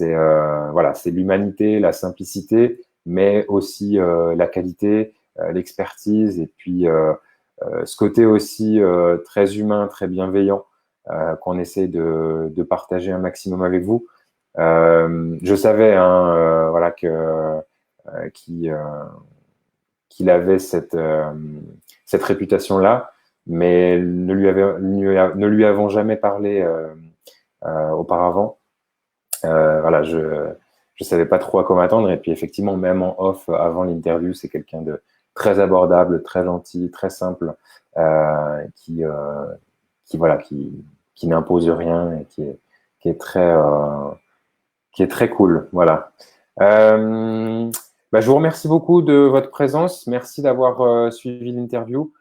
Voilà, c'est l'humanité, la simplicité, mais aussi la qualité, l'expertise et puis ce côté aussi très humain, très bienveillant qu'on essaie de partager un maximum avec vous. Je savais voilà qu'il avait cette réputation-là, mais ne lui avons jamais parlé auparavant. Voilà, je savais pas trop à quoi m'attendre. Et puis effectivement, même en off, avant l'interview, c'est quelqu'un de très abordable, très gentil, très simple, qui voilà, qui n'impose rien et qui est qui est très cool. Voilà. Je vous remercie beaucoup de votre présence. Merci d'avoir suivi l'interview.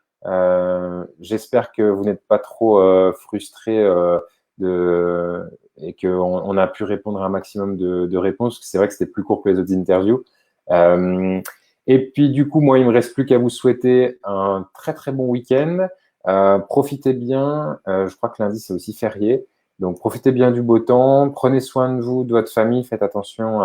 J'espère que vous n'êtes pas trop frustré et qu'on a pu répondre à un maximum de réponses. C'est vrai que c'était plus court que les autres interviews. Et puis, du coup, moi, il me reste plus qu'à vous souhaiter un très, très bon week-end. Profitez bien. Je crois que lundi, c'est aussi férié. Donc, profitez bien du beau temps. Prenez soin de vous, de votre famille. Faites attention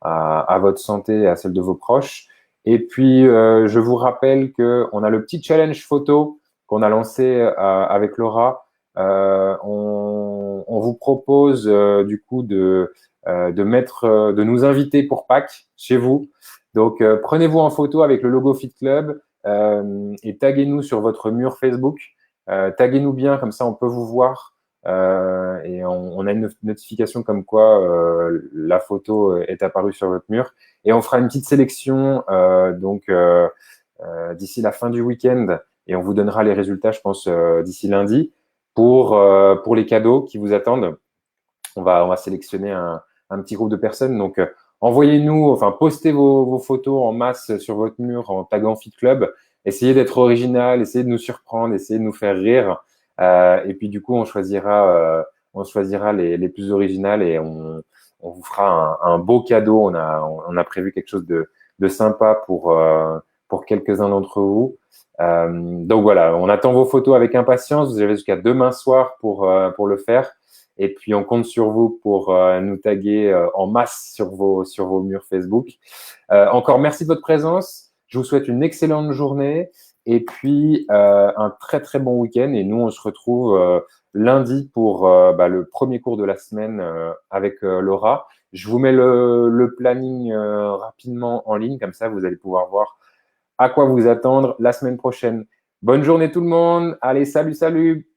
à votre santé et à celle de vos proches. Et puis, je vous rappelle qu'on a le petit challenge photo qu'on a lancé avec Laura. On vous propose du coup de nous inviter pour Pâques chez vous. Donc, prenez-vous en photo avec le logo Fit Club et taguez-nous sur votre mur Facebook. Taguez-nous bien, comme ça on peut vous voir. Et on a une notification comme quoi la photo est apparue sur votre mur. Et on fera une petite sélection d'ici la fin du week-end et on vous donnera les résultats, je pense, d'ici lundi pour les cadeaux qui vous attendent. On va sélectionner un petit groupe de personnes. Donc, envoyez-nous, enfin, postez vos photos en masse sur votre mur en taguant Fit Club. Essayez d'être original, essayez de nous surprendre, essayez de nous faire rire. Et puis, du coup, on choisira les plus originales et on vous fera un beau cadeau. On a prévu quelque chose de sympa pour quelques-uns d'entre vous. Donc voilà, on attend vos photos avec impatience. Vous avez jusqu'à demain soir pour le faire. Et puis, on compte sur vous pour nous taguer en masse sur vos murs Facebook. Encore merci de votre présence. Je vous souhaite une excellente journée et puis un très, très bon week-end. Et nous, on se retrouve lundi pour le premier cours de la semaine avec Laura. Je vous mets le planning rapidement en ligne. Comme ça, vous allez pouvoir voir à quoi vous attendre la semaine prochaine. Bonne journée tout le monde. Allez, salut, salut.